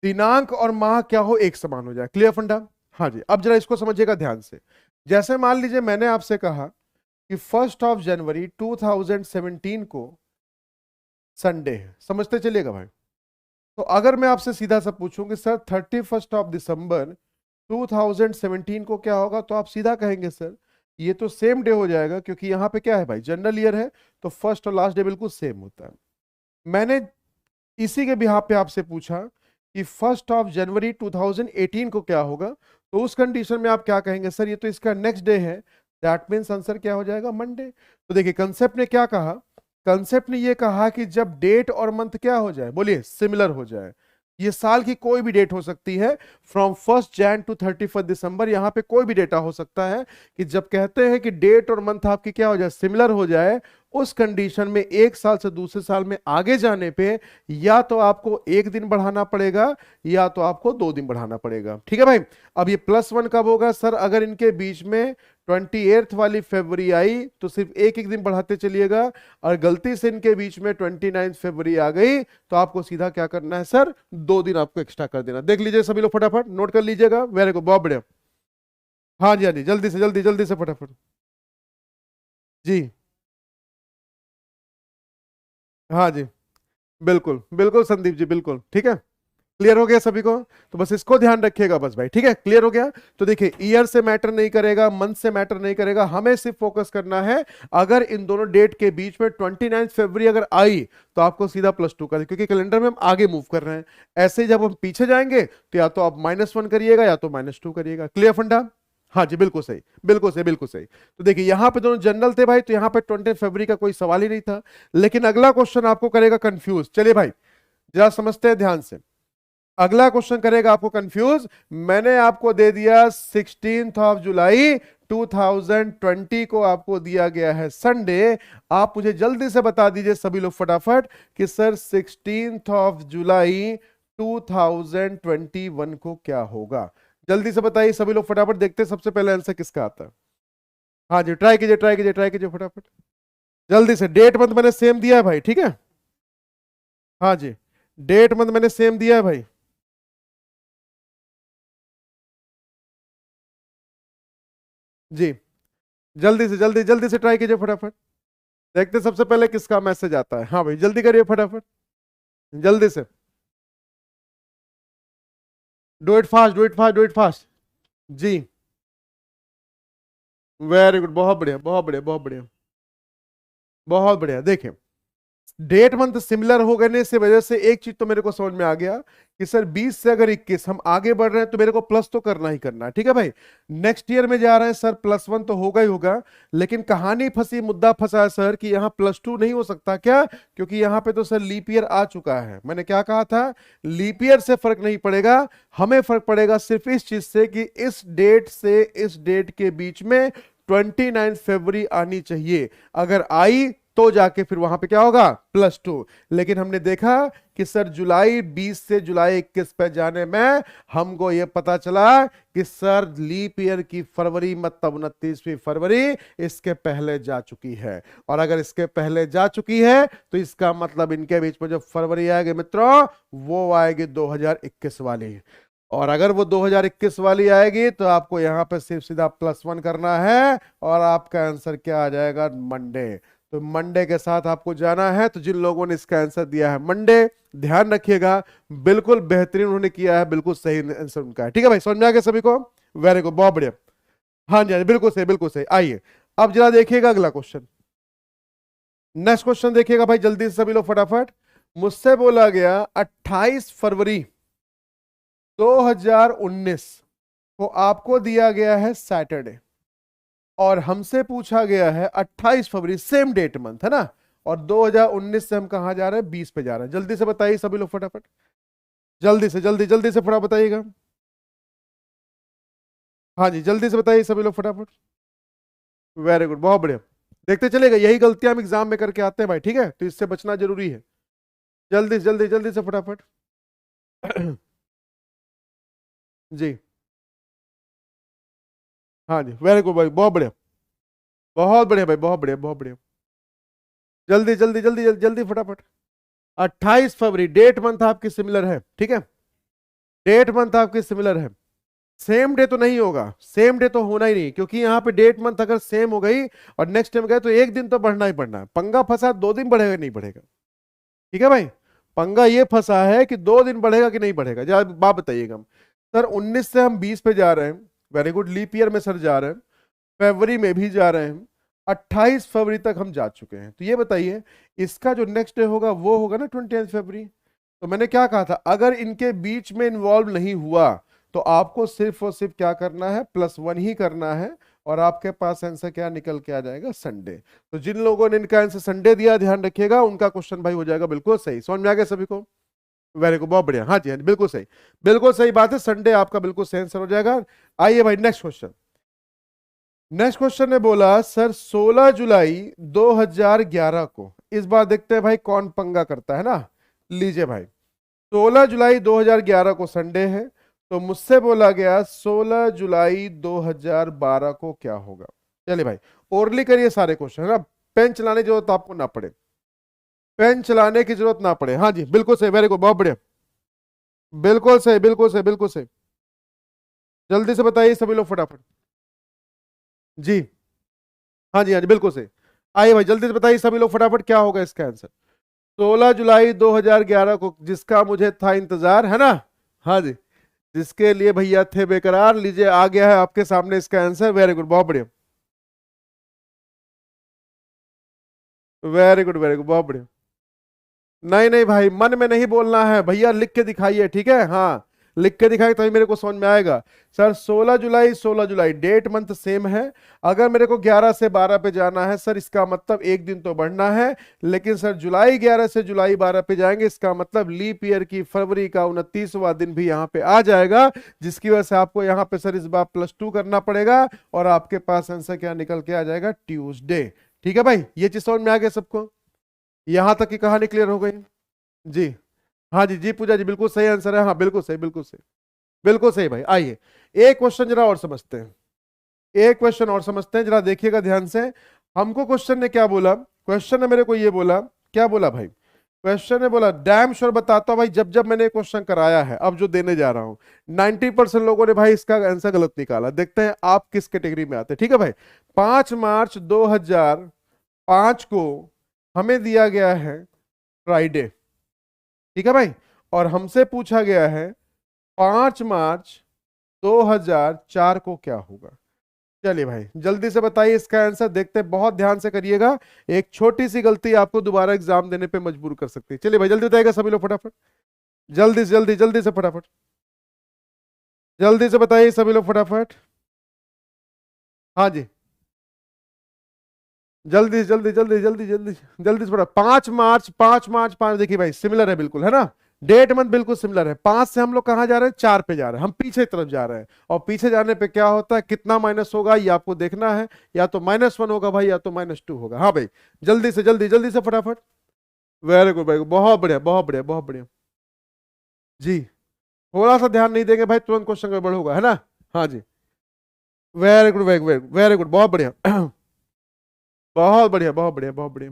दिनांक और माह क्या हो, एक समान हो जाए। क्लियर फंडा? हाँ जी, अब जरा इसको समझिएगा ध्यान से। जैसे मान लीजिए मैंने आपसे कहा कि 1 जनवरी 2017 को संडे है, समझते चलिएगा भाई। तो अगर मैं आपसे सीधा सा पूछूं कि सर 31 दिसंबर 2017 को क्या होगा, तो आप सीधा कहेंगे सर ये तो सेम डे हो जाएगा, क्योंकि यहां पे क्या है भाई, जनरल ईयर है, तो फर्स्ट और लास्ट डे बिल्कुल सेम होता है। मैंने इसी के बिहाफ पे आपसे पूछा कि 1 जनवरी 2018 को क्या होगा, तो उस कंडीशन में आप क्या कहेंगे, सर ये तो इसका नेक्स्ट डे है, दैट मीन्स आंसर क्या हो जाएगा, मंडे। तो देखिए कंसेप्ट ने क्या कहा, कंसेप्ट ने ये कहा कि जब डेट और मंथ क्या हो जाए, बोलिए सिमिलर हो जाए। ये साल की कोई भी डेट हो सकती है, फ्रॉम 1 जैन टू 31 दिसंबर, यहां पे कोई भी डेटा हो सकता है। कि जब कहते हैं कि डेट और मंथ आपकी क्या हो जाए, सिमिलर हो जाए, उस कंडीशन में एक साल से दूसरे साल में आगे जाने पे या तो आपको एक दिन बढ़ाना पड़ेगा या तो आपको 2 दिन बढ़ाना पड़ेगा। ठीक है भाई। अब ये +1 कब होगा, सर अगर इनके बीच में 28 वाली फरवरी आई तो सिर्फ एक एक दिन बढ़ाते चलिएगा, और गलती से इनके बीच में 29 फरवरी आ गई तो आपको सीधा क्या करना है सर, 2 दिन आपको एक्स्ट्रा कर देना। देख लीजिए सभी लोग, फटाफट नोट कर लीजिएगा। वेरी गुड, बहुत बढ़िया। हाँ जी, हाँ जी, जल्दी से जल्दी, जल्दी से फटाफट। जी हाँ जी, बिल्कुल बिल्कुल संदीप जी, बिल्कुल ठीक है। क्लियर हो गया सभी को? तो बस इसको ध्यान रखिएगा बस भाई, ठीक है, क्लियर हो गया। तो देखिए ईयर से मैटर नहीं करेगा, मंथ से मैटर नहीं करेगा, हमें सिर्फ फोकस करना है अगर इन दोनों डेट के बीच में 29 फरवरी अगर आई तो आपको सीधा +2 कर, क्योंकि कैलेंडर में हम आगे मूव कर रहे हैं। ऐसे ही जब हम पीछे जाएंगे तो या तो आप -1 करिएगा या तो -2 करिएगा। क्लियर फंडा? हाँ जी, बिल्कुल सही, बिल्कुल सही, बिल्कुल सही। तो देखिए यहां पे दोनों जनरल थे भाई, तो यहां पे 20 फरवरी का कोई सवाल ही नहीं था। लेकिन अगला क्वेश्चन आपको करेगा कंफ्यूज। चलिए भाई जरा समझते हैं ध्यान से। अगला क्वेश्चन करेगा आपको कंफ्यूज। मैंने आपको दे दिया 16 जुलाई 2020 को आपको दिया गया है संडे। आप मुझे जल्दी से बता दीजिए सभी लोग फटाफट कि सर 16 जुलाई 2021 को क्या होगा। जल्दी से बताइए सभी लोग फटाफट, देखते हैं सबसे पहले आंसर किसका आता है। हाँ जी, ट्राई कीजिए, ट्राई कीजिए, ट्राई कीजिए फटाफट जल्दी से। डेट मंथ मैंने सेम दिया है भाई, ठीक है। हाँ जी, डेट मंथ मैंने सेम दिया है भाई। जी जल्दी से जल्दी, जल्दी से ट्राई कीजिए फटाफट। देखते हैं सबसे पहले किसका मैसेज आता है। हाँ भाई जल्दी करिए फटाफट, जल्दी से। Do it fast, do it fast, do it fast. जी वेरी गुड, बहुत बढ़िया, बहुत बढ़िया, बहुत बढ़िया, बहुत बढ़िया। देखिए डेट मंथ सिमिलर हो गए से वजह से एक चीज तो मेरे को समझ में आ गया कि सर 20 से अगर 21 हम आगे बढ़ रहे हैं तो मेरे को प्लस तो करना ही करना है। ठीक है भाई, नेक्स्ट ईयर में जा रहे हैं सर, +1 तो होगा ही होगा। लेकिन कहानी फंसी, मुद्दा फंसा है सर कि यहाँ +2 नहीं हो सकता क्या, क्योंकि यहाँ पे तो सर लीप ईयर आ चुका है। मैंने क्या कहा था, लीप ईयर से फर्क नहीं पड़ेगा, हमें फर्क पड़ेगा सिर्फ इस चीज से कि इस डेट से इस डेट के बीच में 29 फरवरी आनी चाहिए। अगर आई तो जाके फिर वहां पे क्या होगा, +2। लेकिन हमने देखा कि सर जुलाई 20 से जुलाई 21 पे जाने में हमको यह पता चला कि सर लीप ईयर की फरवरी मतलब 29वीं फरवरी इसके पहले जा चुकी है। और अगर इसके पहले जा चुकी है तो इसका मतलब इनके बीच में जो फरवरी आएगी मित्रों, वो आएगी 2021 वाली। और अगर वो 2021 वाली आएगी तो आपको यहां पर सिर्फ सीधा +1 करना है और आपका आंसर क्या आ जाएगा, मंडे। तो मंडे के साथ आपको जाना है। तो जिन लोगों ने इसका आंसर दिया है मंडे, ध्यान रखिएगा, बिल्कुल बेहतरीन उन्होंने किया है, बिल्कुल सही आंसर उनका है। ठीक है भाई, समझ में आ गया सभी को? वेरी गुड, बहुत बढ़िया। हाँ जी, हाँ जी, बिल्कुल सही, बिल्कुल सही। आइए अब जरा देखिएगा अगला क्वेश्चन। नेक्स्ट क्वेश्चन देखिएगा भाई, जल्दी से सभी लोग फटाफट। मुझसे बोला गया 28 फरवरी 2019 को आपको दिया गया है सैटरडे, और हमसे पूछा गया है 28 फरवरी, सेम डेट मंथ है ना, और 2019 से हम कहा जा रहे हैं 20 पे जा रहे हैं। जल्दी से बताइए सभी लोग फटाफट, जल्दी से, जल्दी जल्दी से फटाफट बताइएगा। हाँ जी, जल्दी से बताइए सभी लोग फटाफट। वेरी गुड, बहुत बढ़िया। देखते चलेगा, यही गलतियां हम एग्जाम में करके आते हैं भाई, ठीक है, तो इससे बचना जरूरी है। जल्दी से जल्दी जल्दी से फटाफट। जी हाँ जी, वेरी गुड भाई, बहुत बढ़िया, बहुत बढ़िया भाई, बहुत बढ़िया, बहुत बढ़िया। जल्दी जल्दी जल्दी जल्दी जल्दी फटाफट। 28 फरवरी डेट मंथ आपकी सिमिलर है, ठीक है, डेट मंथ आपकी सिमिलर है। सेम डे तो नहीं होगा, सेम डे तो होना ही नहीं, क्योंकि यहाँ पे डेट मंथ अगर सेम हो गई और नेक्स्ट टाइम गए तो एक दिन तो बढ़ना ही बढ़ना है। पंगा फंसा 2 दिन बढ़ेगा नहीं बढ़ेगा, ठीक है भाई, पंगा ये फंसा है कि 2 दिन बढ़ेगा कि नहीं बढ़ेगा। जब बात बताइएगा, सर 19 से हम 20 पे जा रहे हैं, वेरी गुड, लीप ईयर में सर जा रहे हैं, फरवरी में भी जा रहे हैं, 28 फरवरी तक हम जा चुके हैं। तो ये बताइए इसका जो नेक्स्ट डे होगा वो होगा ना 20 फरवरी। तो मैंने क्या कहा था, अगर इनके बीच में इन्वॉल्व नहीं हुआ तो आपको सिर्फ और सिर्फ क्या करना है, +1 ही करना है, और आपके पास आंसर क्या निकल के आ जाएगा, संडे। तो जिन लोगों ने इनका आंसर संडे दिया, ध्यान रखिएगा, उनका क्वेश्चन भाई हो जाएगा बिल्कुल सही। समझ में आ गया सभी को? वेरी गुड, बहुत बढ़िया। हाँ जी, हाँ जी, बिल्कुल सही, बिल्कुल सही बात है, संडे आपका बिल्कुल सही आंसर हो जाएगा। आइए भाई नेक्स्ट क्वेश्चन। नेक्स्ट क्वेश्चन ने बोला सर 16 जुलाई 2011 को, इस बार देखते हैं भाई कौन पंगा करता है ना। लीजिए भाई, 16 जुलाई 2011 को संडे है, तो मुझसे बोला गया 16 जुलाई 2012 को क्या होगा। चलिए भाई, ओरली करिए सारे क्वेश्चन है ना, पेन चलाने की जरूरत आपको ना पड़े, पेन चलाने की जरूरत ना पड़े। हाँ जी, बिल्कुल सही, वेरी गुड, बहुत बढ़िया, बिल्कुल सही, बिल्कुल सही, बिल्कुल सही। जल्दी से बताइए सभी लोग फटाफट। जी हाँ जी, हाँ जी, बिल्कुल सही। आइए भाई जल्दी से बताइए सभी लोग फटाफट, क्या होगा इसका आंसर। 16 जुलाई 2011 को, जिसका मुझे था इंतजार है ना, हाँ जी, जिसके लिए भैया थे बेकरार, लीजिए आ गया है आपके सामने इसका आंसर। वेरी गुड, बहुत बढ़िया, वेरी गुड, वेरी गुड, बहुत बढ़िया। नहीं नहीं भाई, मन में नहीं बोलना है भैया, लिख के दिखाइए, ठीक है, हाँ, लिख के दिखाइए तभी मेरे को समझ में आएगा। सर 16 जुलाई, 16 जुलाई डेट मंथ सेम है, अगर मेरे को 11 से 12 पे जाना है सर, इसका मतलब एक दिन तो बढ़ना है, लेकिन सर जुलाई 11 से जुलाई 12 पे जाएंगे, इसका मतलब लीप ईयर की फरवरी का 29वां दिन भी यहाँ पे आ जाएगा, जिसकी वजह से आपको यहाँ पे सर इस बार +2 करना पड़ेगा, और आपके पास आंसर क्या निकल के आ जाएगा, ट्यूसडे। ठीक है भाई, ये चीज समझ में आ गया सबको, यहां तक की कहानी क्लियर हो गई? जी हाँ जी, जी पूजा जी, बिल्कुल सही आंसर है, हाँ बिल्कुल सही, बिल्कुल सही, बिल्कुल सही भाई। आइए एक क्वेश्चन जरा और समझते हैं, एक क्वेश्चन और समझते हैं, जरा देखिएगा ध्यान से। हमको क्वेश्चन ने क्या बोला, क्वेश्चन ने मेरे को ये बोला, क्या बोला भाई, क्वेश्चन ने बोला, डैम श्योर बताता हूं भाई, जब जब मैंने क्वेश्चन कराया है, अब जो देने जा रहा हूं, 90% लोगों ने भाई इसका आंसर गलत निकाला। देखते हैं आप किस कैटेगरी में आते हैं, ठीक है भाई। 5 मार्च 2005 को हमें दिया गया है फ्राइडे, ठीक है भाई, और हमसे पूछा गया है 5 मार्च 2004 को क्या होगा। चलिए भाई जल्दी से बताइए इसका आंसर, देखते हैं, बहुत ध्यान से करिएगा, एक छोटी सी गलती आपको दोबारा एग्जाम देने पे मजबूर कर सकती है। चलिए भाई जल्दी बताइएगा सभी लोग फटाफट, जल्दी से जल्दी जल्दी से फटाफट, जल्दी से बताइए सभी लोग फटाफट। हाँ जी, जल्दी जल्दी जल्दी जल्दी जल्दी जल्दी से फटाफट। 5 मार्च, 5 मार्च, 5, देखिए भाई सिमिलर है बिल्कुल, है ना, डेट मंथ बिल्कुल सिमिलर है। 5 से हम लोग कहां जा रहे हैं, 4 पे जा रहे हैं, हम पीछे की तरफ जा रहे हैं, और पीछे जाने पे क्या होता है, कितना माइनस होगा ये आपको देखना है, या तो -1 होगा भाई, या तो -2 होगा। हाँ भाई जल्दी से जल्दी जल्दी से फटाफट। वेरी गुड भाई, बहुत बढ़िया, बहुत बढ़िया, बहुत बढ़िया। जी, थोड़ा सा ध्यान नहीं देंगे भाई तुरंत क्वेश्चन गड़बड़ होगा, है ना। हाँ जी, very good, very good, very good, बहुत बढ़िया, बहुत बढ़िया, बहुत बढ़िया, बहुत बढ़िया।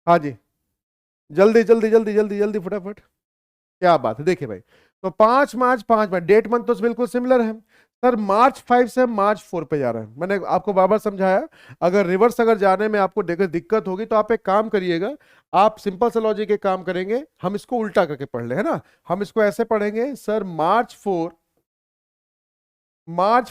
हाँ जी, जल्दी जल्दी जल्दी जल्दी जल्दी फटाफट, क्या बात है। देखिए भाई, तो 5 मार्च, 5 मार्च डेट मंथ तो बिल्कुल सिमिलर है, सर मार्च 5 से मार्च 4 पे जा रहे हैं, मैंने आपको बार बार समझाया। अगर रिवर्स अगर जाने में आपको दिक्कत होगी तो आप एक काम करिएगा, आप सिंपल सा लॉजिक के काम करेंगे, हम इसको उल्टा करके पढ़ ले, है ना। हम इसको ऐसे पढ़ेंगे, सर मार्च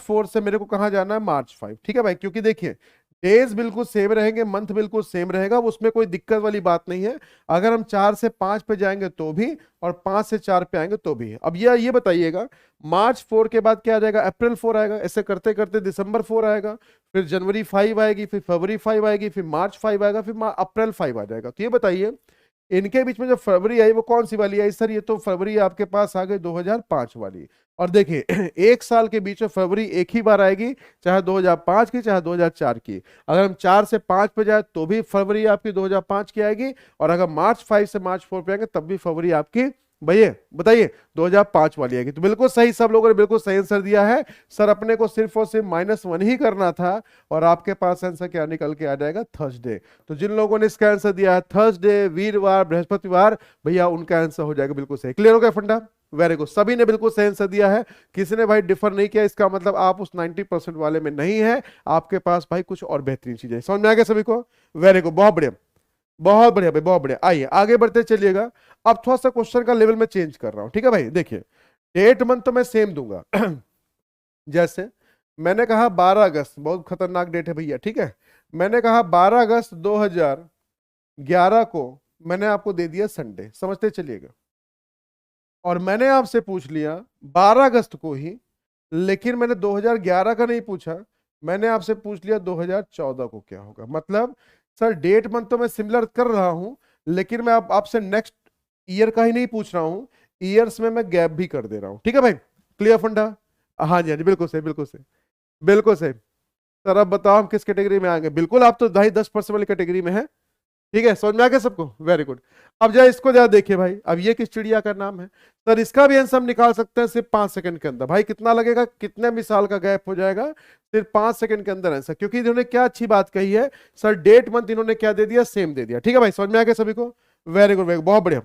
4 से मेरे को कहां जाना है, मार्च 5, ठीक है भाई। क्योंकि देखिए डेज बिल्कुल सेम रहेंगे, मंथ बिल्कुल सेम रहेगा, उसमें कोई दिक्कत वाली बात नहीं है। अगर हम 4 से 5 पे जाएंगे तो भी, और 5 से 4 पे आएंगे तो भी। अब ये बताइएगा, मार्च 4 के बाद क्या आ जाएगा, अप्रैल 4 आएगा, ऐसे करते करते दिसंबर 4 आएगा, फिर जनवरी 5 आएगी, फिर फरवरी 5 आएगी, फिर मार्च 5 आएगा, फिर अप्रैल 5 आ जाएगा। तो ये बताइए इनके बीच में जो फरवरी आई वो कौन सी वाली आई, सर ये तो फरवरी आपके पास आ गई 2005 वाली। और देखिए एक साल के बीच में फरवरी एक ही बार आएगी, चाहे 2005 की चाहे 2004 की। अगर हम 4 से 5 पे जाए तो भी फरवरी आपकी 2005 की आएगी, और अगर मार्च 5 से मार्च 4 पे आएंगे तब भी फरवरी आपकी, भैया बताइए, 2005 वाली आएगी। तो बिल्कुल सही, सब लोगों ने बिल्कुल सही आंसर दिया है। सर अपने को सिर्फ और सिर्फ -1 ही करना था, और आपके पास आंसर क्या निकल के आ जाएगा, थर्सडे। तो जिन लोगों ने इसका आंसर दिया है थर्सडे, वीरवार, बृहस्पतिवार, भैया उनका आंसर हो जाएगा बिल्कुल सही। क्लियर हो गया फंडा, वेरी गुड, सभी ने बिल्कुल सही आंसर दिया है, किसी ने भाई डिफर नहीं किया। इसका मतलब आप उस 90% वाले में नहीं है, आपके पास भाई कुछ और बेहतरीन चीजें। समझ में आ गया सभी को, वेरी गुड, बहुत बढ़िया, बहुत बढ़िया भाई, बहुत बढ़िया। आइए आगे बढ़ते चलिएगा। अब थोड़ा सा क्वेश्चन का लेवल में चेंज कर रहा हूं, ठीक है भाई। देखिए डेट मंथ तो मैं सेम दूंगा जैसे मैंने कहा 12 अगस्त, बहुत खतरनाक डेट है भैया, ठीक है। मैंने कहा 12 अगस्त 2011 को मैंने आपको दे दिया संडे, समझते चलिएगा। और मैंने आपसे पूछ लिया 12 अगस्त को ही, लेकिन मैंने 2011 का नहीं पूछा, मैंने आपसे पूछ लिया 2014 को क्या होगा। मतलब सर डेट मंथ तो मैं सिमिलर कर रहा हूं, लेकिन मैं आपसे नेक्स्ट ईयर का ही नहीं पूछ रहा हूं, ईयर्स में मैं गैप भी कर दे रहा हूं, ठीक है भाई। क्लियर फंडा, हाँ जी हाँ जी, बिल्कुल सही, बिल्कुल सही, बिल्कुल सही। सर अब बताओ हम किस कैटेगरी में आएंगे, बिल्कुल आप तो 2.5-10% वाली कैटेगरी में है, ठीक है, समझ में आ गया सबको, वेरी गुड। अब जरा इसको जरा देखिए भाई, अब ये किस चिड़िया का नाम है, सर इसका भी आंसर हम निकाल सकते हैं सिर्फ 5 सेकंड के अंदर। भाई कितना लगेगा, कितने भी साल का गैप हो जाएगा, सिर्फ 5 सेकंड के अंदर आंसर। क्योंकि इन्होंने क्या अच्छी बात कही है, सर डेट मंथ इन्होंने क्या दे दिया, सेम दे दिया, ठीक है भाई, समझ में आ गया सभी को, वेरी गुड, वेरी, बहुत बढ़िया,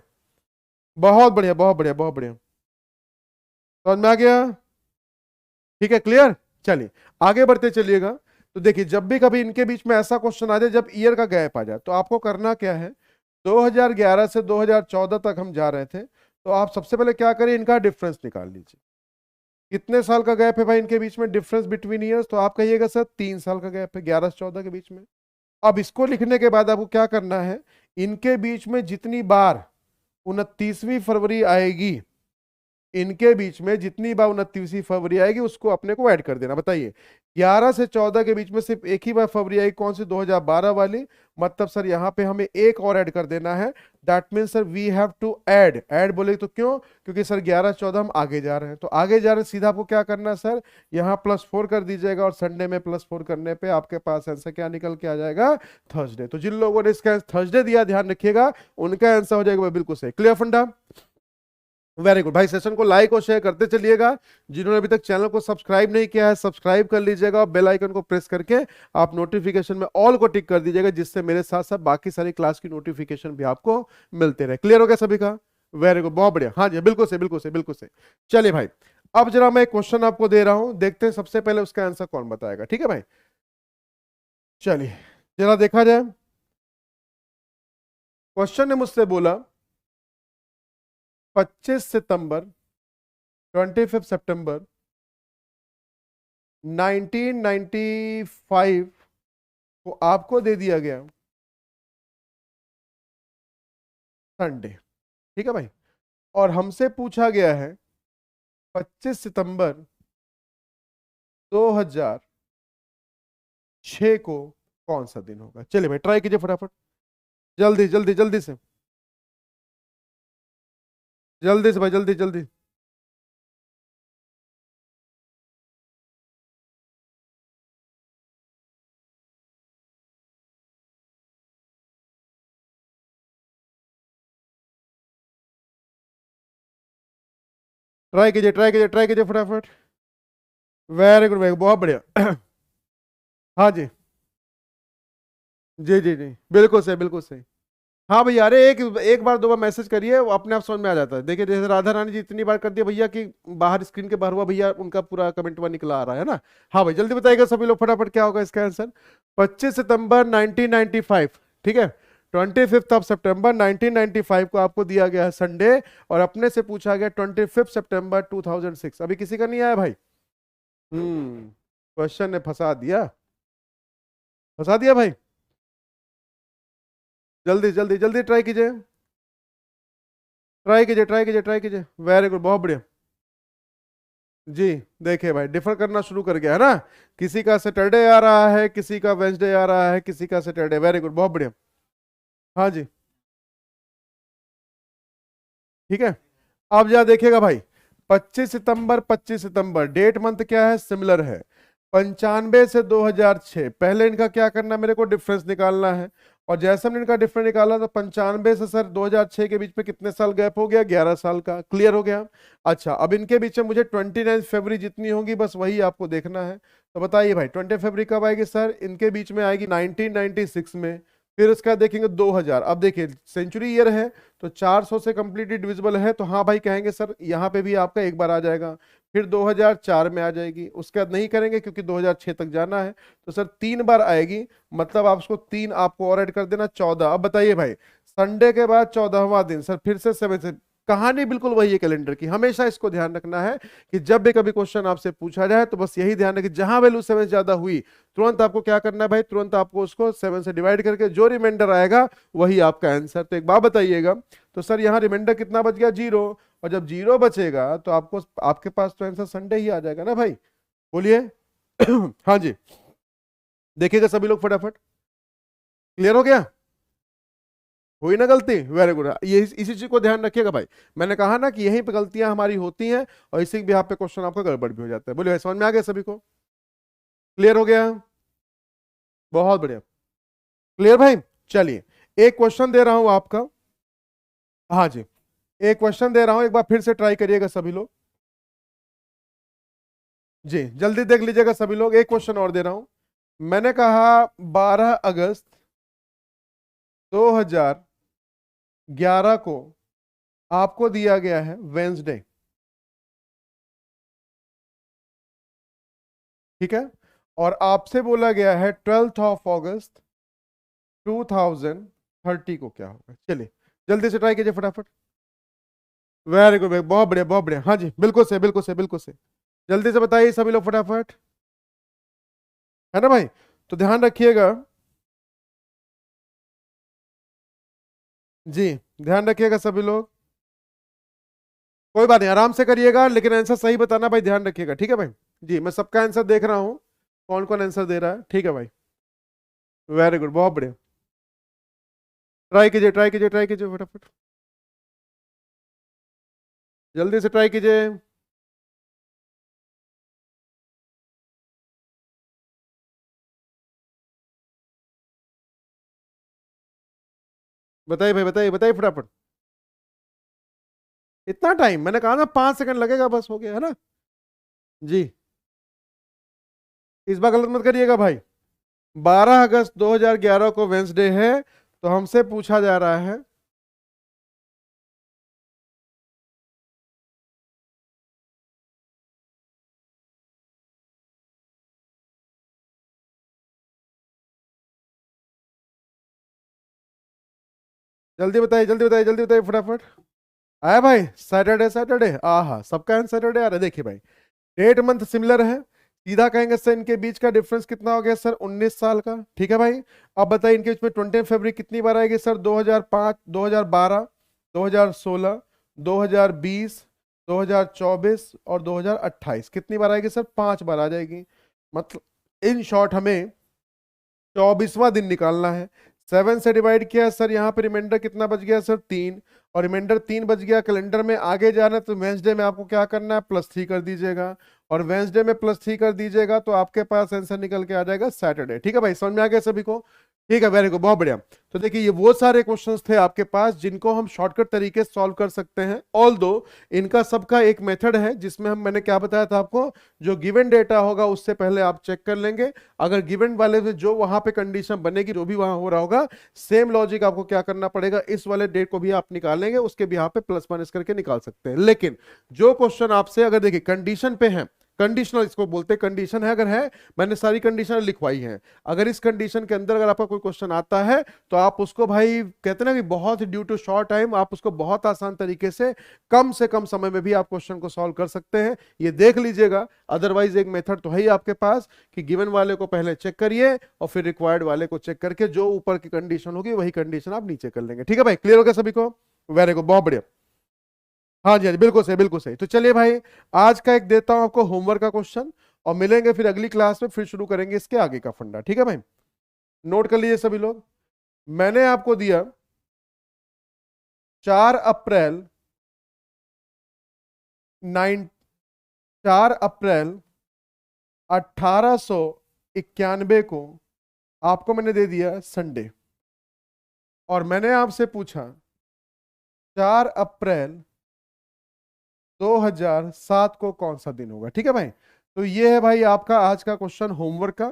बहुत बढ़िया, बहुत बढ़िया, बहुत बढ़िया, समझ में आ गया, ठीक है, क्लियर। चलिए आगे बढ़ते चलिएगा। तो देखिए जब भी कभी इनके बीच में ऐसा क्वेश्चन आ जाए जब ईयर का गैप आ जाए, तो आपको करना क्या है, 2011 से 2014 तक हम जा रहे थे, तो आप सबसे पहले क्या करें, इनका डिफरेंस निकाल लीजिए। कितने साल का गैप है भाई इनके बीच में, डिफरेंस बिटवीन ईयर्स, तो आप कहिएगा सर 3 साल का गैप है 11 से 14 के बीच में। अब इसको लिखने के बाद आपको क्या करना है, इनके बीच में जितनी बार 29वीं फरवरी आएगी, इनके बीच में जितनी बार 29वीं फरवरी आएगी उसको अपने को ऐड कर देना। बताइए 11 से 14 के बीच में सिर्फ एक ही बार फरवरी आएगी, कौन सी, 2012 वाली। मतलब सर यहाँ पे हमें एक और ऐड कर देना है, that mean sir we have to add, add बोले तो क्यों, क्योंकि सर 11-14 हम आगे जा रहे हैं, तो आगे जा रहे हैं, सीधा आपको क्या करना है सर, यहाँ +4 कर दीजिएगा, और संडे में +4 करने पे आपके पास आंसर क्या निकल के आ जाएगा, थर्सडे। तो जिन लोगों ने इसका थर्सडे दिया ध्यान रखिएगा, उनका आंसर हो जाएगा बिल्कुल सही। क्लियर फंडा, वेरी गुड भाई। सेशन को लाइक और शेयर करते चलिएगा, जिन्होंने अभी तक चैनल को सब्सक्राइब नहीं किया है सब्सक्राइब कर लीजिएगा, और बेल आइकन को प्रेस करके आप नोटिफिकेशन में ऑल को टिक कर दीजिएगा, जिससे मेरे साथ साथ बाकी सारी क्लास की नोटिफिकेशन भी आपको मिलते रहे। क्लियर हो गया सभी का, वेरी गुड, बहुत बढ़िया, हाँ जी बिल्कुल सही, बिल्कुल सही, बिल्कुल सही। चलिए भाई अब जरा मैं क्वेश्चन आपको दे रहा हूं, देखते हैं सबसे पहले उसका आंसर कौन बताएगा, ठीक है भाई। चलिए जरा देखा जाए, क्वेश्चन ने मुझसे बोला 25 सितंबर 25 सितंबर 1995 को आपको दे दिया गया संडे, ठीक है भाई। और हमसे पूछा गया है 25 सितंबर 2006 को कौन सा दिन होगा। चलिए भाई ट्राई कीजिए फटाफट, जल्दी जल्दी जल्दी से, जल्दी से भाई, जल्दी जल्दी, ट्राई कीजिए, ट्राई कीजिए, ट्राई कीजिए फटाफट, वेरी गुड, वेरी, बहुत बढ़िया हाँ जी, जी जी जी, बिल्कुल सही, बिल्कुल सही, हाँ भैया, अरे एक एक बार दो बार मैसेज करिए, वो अपने आप समझ में आ जाता है। देखिए जैसे राधा रानी जी इतनी बार कर दिया भैया कि बाहर स्क्रीन के बाहर हुआ भैया, उनका पूरा कमेंट वहां निकला आ रहा है ना। हाँ भाई जल्दी बताइएगा सभी लोग फटाफट, क्या होगा इसका आंसर? 25 सितंबर 1995, ठीक है। 25 सितंबर 1995 को आपको दिया गया है संडे, और अपने से पूछा गया 25 सितंबर 2006। अभी किसी का नहीं आया भाई? क्वेश्चन ने फंसा दिया, फंसा दिया भाई। जल्दी जल्दी जल्दी ट्राई कीजिए, ट्राई कीजिए, ट्राई कीजिए, ट्राई कीजिए। वेरी गुड, बहुत बढ़िया। जी, देखिए भाई डिफर करना शुरू कर गया है ना। किसी का सैटरडे आ रहा है, किसी का वेंसडे आ रहा है, किसी का सैटरडे। वेरी गुड, बहुत बढ़िया। हाँ जी, ठीक है। अब जा देखिएगा भाई, 25 सितंबर, 25 सितंबर डेट मंथ क्या है, सिमिलर है। 95 से 2006, पहले इनका क्या करना, मेरे को डिफरेंस निकालना है। और जैसे हमने इनका डिफरेंस निकाला तो 95 से सर 2006 के बीच में कितने साल गैप हो गया, 11 साल का। क्लियर हो गया? अच्छा, अब इनके बीच में मुझे 29 फरवरी जितनी होगी बस वही आपको देखना है। तो बताइए भाई 20 फरवरी कब आएगी सर? इनके बीच में आएगी 1996 में। फिर उसका देखेंगे 2000। अब देखिए सेंचुरी ईयर है तो 400 से कंप्लीटली डिविजिबल है, तो हाँ भाई कहेंगे सर यहाँ पे भी आपका एक बार आ जाएगा। फिर 2004 में आ जाएगी, उसके बाद नहीं करेंगे क्योंकि 2006 तक जाना है। तो सर 3 बार आएगी, मतलब आप उसको 3 आपको और ऐड कर देना, 14। अब बताइए भाई, संडे के बाद 14वां दिन सर फिर से 7 से। कहानी बिल्कुल वही है कैलेंडर की, हमेशा इसको ध्यान रखना है कि जब भी कभी क्वेश्चन आपसे पूछा जाए तो बस यही ध्यान रखें, जहां वैल्यू 7 से ज्यादा हुई तुरंत आपको क्या करना है भाई, तुरंत आपको उसको 7 से डिवाइड करके जो रिमाइंडर आएगा वही आपका आंसर। तो एक बात बताइएगा, तो सर यहाँ रिमाइंडर कितना बच गया, 0। और जब 0 बचेगा तो आपको, आपके पास तो आंसर संडे ही आ जाएगा ना भाई। बोलिए। हाँ जी, देखिएगा सभी लोग फटाफट। क्लियर हो गया? हुई ना गलती? Very good. ये इसी चीज को ध्यान रखिएगा भाई। मैंने कहा ना कि यहीं पे गलतियां हमारी होती हैं, और इसी भी आप पे क्वेश्चन आपका गड़बड़ भी हो जाता है। बोलिए भाई, समझ में आ गया सभी को? क्लियर हो गया? बहुत बढ़िया। क्लियर भाई। चलिए, एक क्वेश्चन दे रहा हूं आपका। हाँ जी, एक क्वेश्चन दे रहा हूं, एक बार फिर से ट्राई करिएगा सभी लोग। जी जल्दी देख लीजिएगा सभी लोग, एक क्वेश्चन और दे रहा हूं। मैंने कहा 12 अगस्त 2011 को आपको दिया गया है वेंसडे, ठीक है। और आपसे बोला गया है 12 अगस्त 2030 को क्या होगा। चलिए जल्दी से ट्राई कीजिए फटाफट। वेरी गुड भाई, बहुत बढ़िया, बहुत बढ़िया। हाँ जी, बिल्कुल से, बिल्कुल से, बिल्कुल से। जल्दी से बताइए सभी लोग फटाफट, है ना भाई? तो ध्यान रखिएगा। जी, ध्यान रखिएगा सभी लोग। कोई बात नहीं, आराम से करिएगा, लेकिन आंसर सही बताना भाई, ध्यान रखिएगा, ठीक है भाई। जी, मैं सबका आंसर देख रहा हूँ, कौन कौन आंसर दे रहा है, ठीक है भाई। वेरी गुड, बहुत बढ़िया। ट्राई कीजिए, ट्राई कीजिए, ट्राई कीजिए फटाफट, जल्दी से ट्राई कीजिए। बताइए भाई, बताइए, बताइए फटाफट। इतना टाइम? मैंने कहा ना 5 सेकंड लगेगा, बस हो गया है ना। जी, इस बार गलत मत करिएगा भाई। 12 अगस्त 2011 को वेंसडे है, तो हमसे पूछा जा रहा है। जल्दी बताइए, जल्दी बताइए, जल्दी बताइए फटाफट। आया भाई, सैटरडे, सैटरडे। हाँ, सबका आंसर सैटरडे आ रहा है। देखिए भाई, डेट मंथ सिमिलर है, सीधा कहेंगे सर इनके बीच का डिफरेंस कितना हो गया सर, 19 साल का, ठीक है भाई। अब बताइए इनके बीच में 20 फरवरी कितनी बार आएगी सर, 2005, 2012, 2016, 2020, 2024 और 2028। कितनी बार आएगी सर? 5 बार आ जाएगी। मतलब इन शॉर्ट हमें 24वां दिन निकालना है। 7 से डिवाइड किया सर, यहाँ पे रिमाइंडर कितना बच गया सर, 3। और रिमाइंडर 3 बच गया, कैलेंडर में आगे जाना है तो वेंसडे में आपको क्या करना है, +3 कर दीजिएगा। और वेंसडे में +3 कर दीजिएगा तो आपके पास आंसर निकल के आ जाएगा सैटरडे। ठीक है भाई, समझ में आ गया सभी को? ठीक है, वेरी गुड, बहुत बढ़िया। तो देखिए ये वो सारे क्वेश्चंस थे आपके पास जिनको हम शॉर्टकट तरीके से सॉल्व कर सकते हैं। ऑल दो इनका सबका एक मेथड है जिसमें मैंने क्या बताया था आपको, जो गिवन डेटा होगा उससे पहले आप चेक कर लेंगे, अगर गिवन वाले में जो वहां पे कंडीशन बनेगी जो भी वहां हो रहा होगा, सेम लॉजिक आपको क्या करना पड़ेगा, इस वाले डेट को भी आप निकालेंगे, उसके भी यहाँ पे प्लस माइनस करके निकाल सकते हैं। लेकिन जो क्वेश्चन आपसे अगर देखिए कंडीशन पे है, कंडीशनल इसको बोलते हैं, कंडीशन है अगर है, मैंने सारी कंडीशन लिखवाई है, अगर इस कंडीशन के अंदर अगर आपका कोई क्वेश्चन आता है तो आप उसको भाई कहते हैं ना कि बहुत ड्यू टू शॉर्ट टाइम आप उसको बहुत आसान तरीके से कम समय में भी आप क्वेश्चन को सॉल्व कर सकते हैं, ये देख लीजिएगा। अदरवाइज एक मेथड तो है ही आपके पास कि गिवन वाले को पहले चेक करिए और फिर रिक्वायर्ड वाले को चेक करके जो ऊपर की कंडीशन होगी वही कंडीशन आप नीचे कर लेंगे। ठीक है भाई, क्लियर हो गया सभी को? वेरी गुड, बहुत बढ़िया। हाँ जी, हाँ जी, बिल्कुल सही, बिल्कुल सही। तो चलिए भाई, आज का एक देता हूं आपको होमवर्क का क्वेश्चन, और मिलेंगे फिर अगली क्लास में, फिर शुरू करेंगे इसके आगे का फंडा। ठीक है भाई, नोट कर लीजिए सभी लोग। मैंने आपको दिया 4 अप्रैल 9 4 अप्रैल 1891 को आपको मैंने दे दिया संडे, और मैंने आपसे पूछा 4 अप्रैल 2007 को कौन सा दिन होगा। ठीक है भाई, तो ये है भाई आपका आज का क्वेश्चन होमवर्क का।